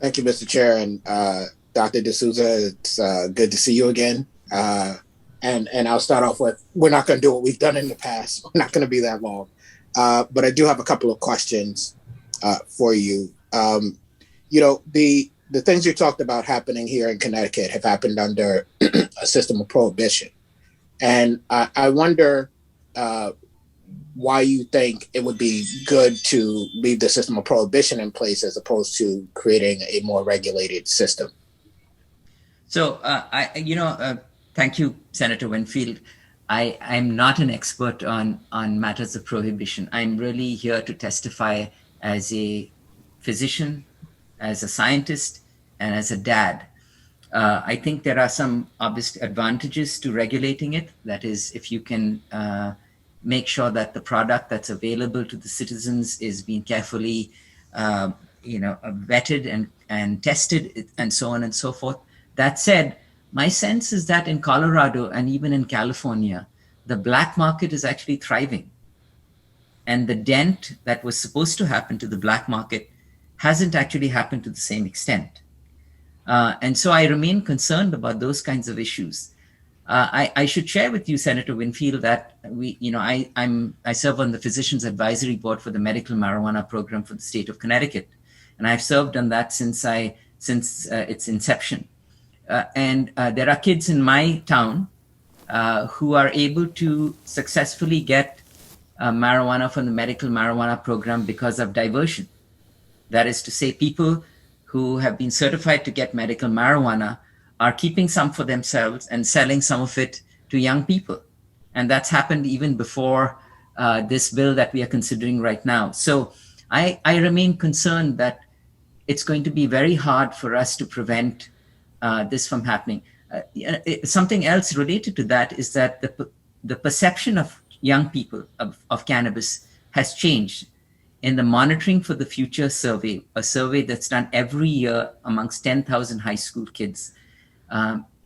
Thank you, Mr. Chair, and Dr. D'Souza. It's good to see you again. And I'll start off with, we're not going to do what we've done in the past. We're not going to be that long. But I do have a couple of questions for you. The things you talked about happening here in Connecticut have happened under a system of prohibition. And I wonder uh, why you think it would be good to leave the system of prohibition in place as opposed to creating a more regulated system. So, thank you, Senator Winfield. I'm not an expert on matters of prohibition. I'm really here to testify as a physician, as a scientist, and as a dad. I think there are some obvious advantages to regulating it. That is, if you can make sure that the product that's available to the citizens is being carefully, vetted and tested, and so on and so forth. That said, my sense is that in Colorado and even in California, the black market is actually thriving. And the dent that was supposed to happen to the black market hasn't actually happened to the same extent. And so I remain concerned about those kinds of issues. I should share with you, Senator Winfield, that I serve on the Physicians Advisory Board for the Medical Marijuana Program for the state of Connecticut, and I've served on that since its inception. And there are kids in my town who are able to successfully get marijuana from the medical marijuana program because of diversion. That is to say, people who have been certified to get medical marijuana are keeping some for themselves and selling some of it to young people. And that's happened even before this bill that we are considering right now. So I remain concerned that it's going to be very hard for us to prevent this from happening. Something else related to that is that the perception of young people of cannabis has changed. In the Monitoring for the Future survey, a survey that's done every year amongst 10,000 high school kids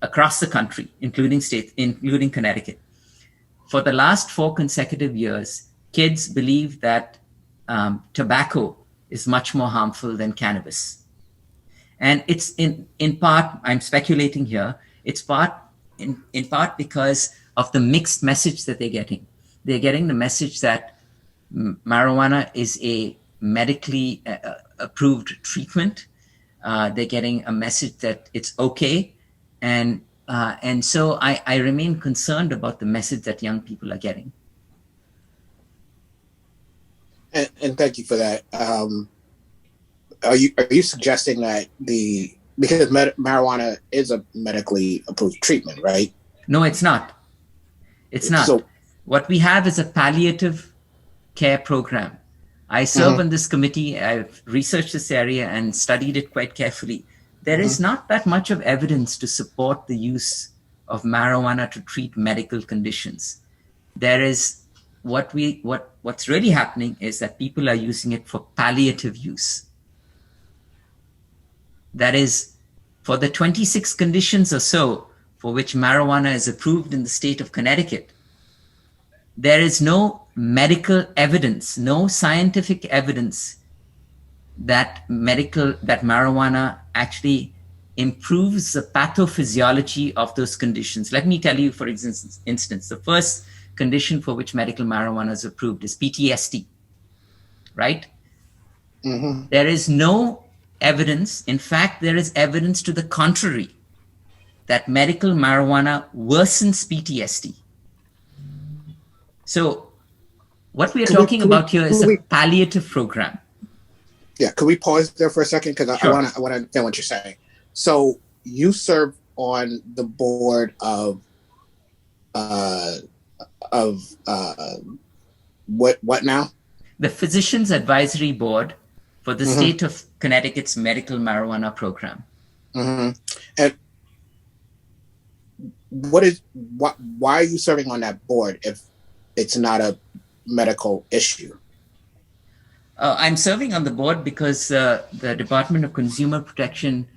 across the country, including Connecticut. For the last 4 consecutive years, kids believe that tobacco is much more harmful than cannabis. And it's in part, I'm speculating here, it's in part because of the mixed message that they're getting. They're getting the message that marijuana is a medically approved treatment. They're getting a message that it's okay. And so I remain concerned about the message that young people are getting. And thank you for that. Are you suggesting that because marijuana is a medically approved treatment, right? No, it's not. It's not. So, what we have is a palliative care program. I serve on this committee. I've researched this area and studied it quite carefully. There is not that much of evidence to support the use of marijuana to treat medical conditions. There is what's really happening is that people are using it for palliative use. That is, for the 26 conditions or so for which marijuana is approved in the state of Connecticut, there is no medical evidence, no scientific evidence that marijuana actually improves the pathophysiology of those conditions. Let me tell you, for instance, the first condition for which medical marijuana is approved is PTSD, right? Mm-hmm. There is no evidence. In fact, there is evidence to the contrary that medical marijuana worsens PTSD. So what we are talking about here is a palliative program. Yeah, could we pause there for a second? Because I want to understand what you're saying. So you serve on the board of what now? The Physicians Advisory Board for the state of Connecticut's medical marijuana program. Mm-hmm. And why are you serving on that board if it's not a medical issue? I'm serving on the board because the Department of Consumer Protection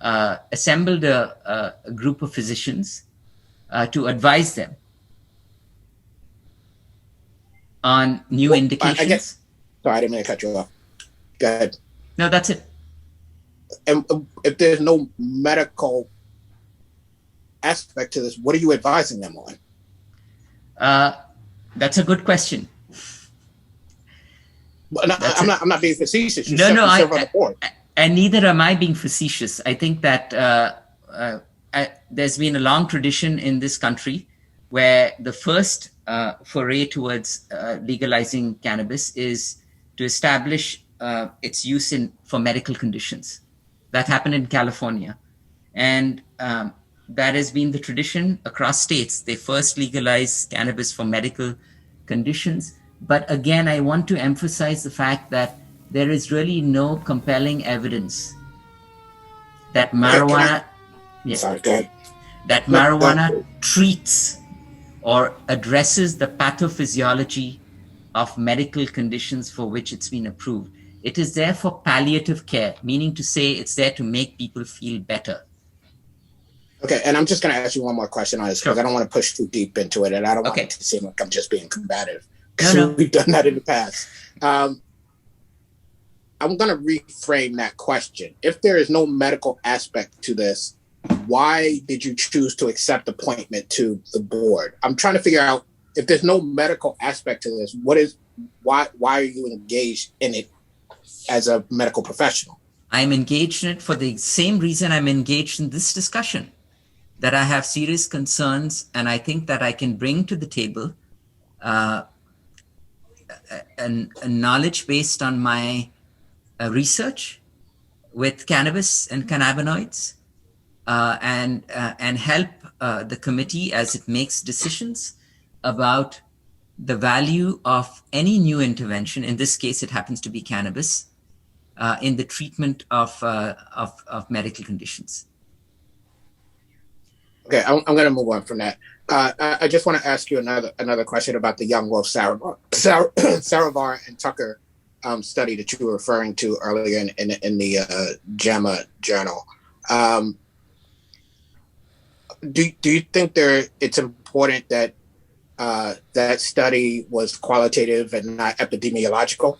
assembled a group of physicians to advise them on new indications. Sorry, I didn't mean to cut you off. Go ahead. No, that's it. And if there's no medical aspect to this, what are you advising them on? That's a good question. I'm not being facetious. No, no, You serve on the board. And neither am I being facetious. I think that there's been a long tradition in this country where the first foray towards legalizing cannabis is to establish its use for medical conditions. That happened in California. And that has been the tradition across states. They first legalized cannabis for medical conditions. But again, I want to emphasize the fact that there is really no compelling evidence that marijuana, that marijuana treats or addresses the pathophysiology of medical conditions for which it's been approved. It is there for palliative care, meaning to say it's there to make people feel better. Okay, and I'm just going to ask you one more question on this because I don't want to push too deep into it, and I don't want it to seem like I'm just being combative. No. We've done that in the past. I'm going to reframe that question. If there is no medical aspect to this, why did you choose to accept appointment to the board? I'm trying to figure out if there's no medical aspect to this, why are you engaged in it as a medical professional? I'm engaged in it for the same reason I'm engaged in this discussion, that I have serious concerns, and I think that I can bring to the table a knowledge based on my research with cannabis and cannabinoids, and help the committee as it makes decisions about the value of any new intervention. In this case, it happens to be cannabis in the treatment of medical conditions. Okay, I'm going to move on from that. I just want to ask you another question about the Young Wolf Saravar and Tucker study that you were referring to earlier in the JAMA journal. Do you think it's important that that study was qualitative and not epidemiological?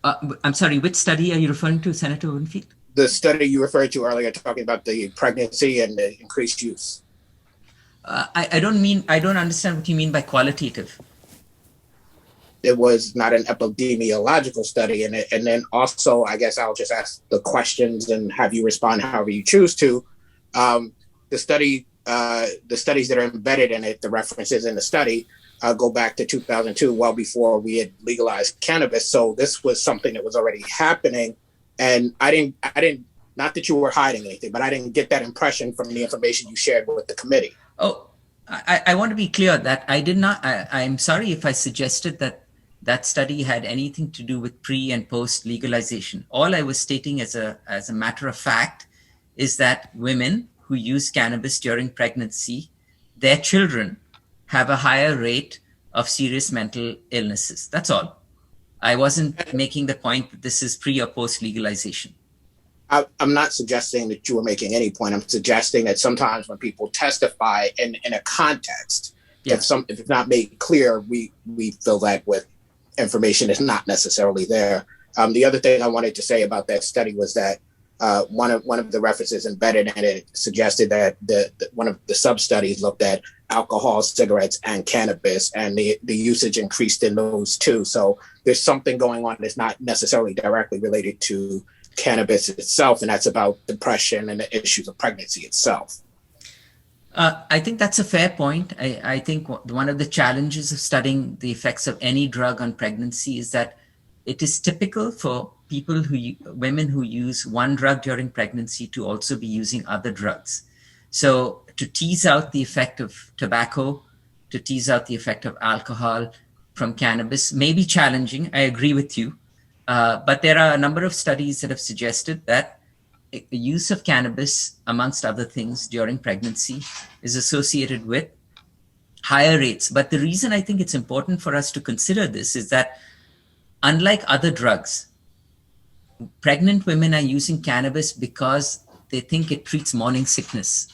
I'm sorry, which study are you referring to, Senator Winfield? The study you referred to earlier, talking about the pregnancy and the increased use. I don't understand what you mean by qualitative. It was not an epidemiological study, and then also, I guess I'll just ask the questions and have you respond however you choose to. The studies that are embedded in it, the references in the study, go back to 2002, well before we had legalized cannabis. So this was something that was already happening. And I didn't, not that you were hiding anything, but I didn't get that impression from the information you shared with the committee. Oh, I want to be clear that I did not, I'm sorry if I suggested that study had anything to do with pre and post legalization. All I was stating as a matter of fact is that women who use cannabis during pregnancy, their children have a higher rate of serious mental illnesses. That's all. I wasn't making the point that this is pre or post legalization. I'm not suggesting that you were making any point. I'm suggesting that sometimes when people testify in a context, if it's not made clear, we fill that with information that's not necessarily there. The other thing I wanted to say about that study was that one of the references embedded in it suggested that one of the sub-studies looked at alcohol, cigarettes, and cannabis, and the usage increased in those too. So there's something going on that's not necessarily directly related to cannabis itself, and that's about depression and the issues of pregnancy itself. I think that's a fair point. I think one of the challenges of studying the effects of any drug on pregnancy is that it is typical for women who use one drug during pregnancy to also be using other drugs. So to tease out the effect of tobacco, to tease out the effect of alcohol from cannabis may be challenging. I agree with you. But there are a number of studies that have suggested that the use of cannabis, amongst other things, during pregnancy is associated with higher rates. But the reason I think it's important for us to consider this is that unlike other drugs, pregnant women are using cannabis because they think it treats morning sickness.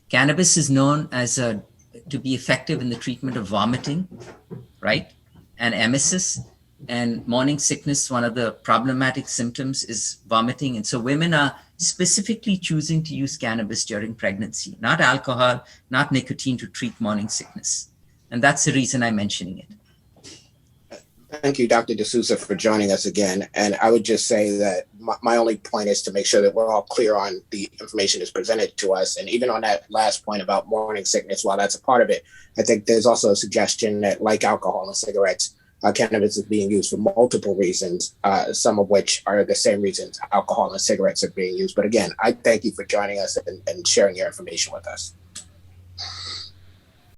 Cannabis is known to be effective in the treatment of vomiting, right? And emesis. And morning sickness, one of the problematic symptoms is vomiting. And so women are specifically choosing to use cannabis during pregnancy, not alcohol, not nicotine, to treat morning sickness. And that's the reason I'm mentioning it. Thank you, Dr. D'Souza, for joining us again. And I would just say that my only point is to make sure that we're all clear on the information that's presented to us. And even on that last point about morning sickness, while that's a part of it, I think there's also a suggestion that, like alcohol and cigarettes, cannabis is being used for multiple reasons, some of which are the same reasons alcohol and cigarettes are being used. But again, I thank you for joining us and sharing your information with us.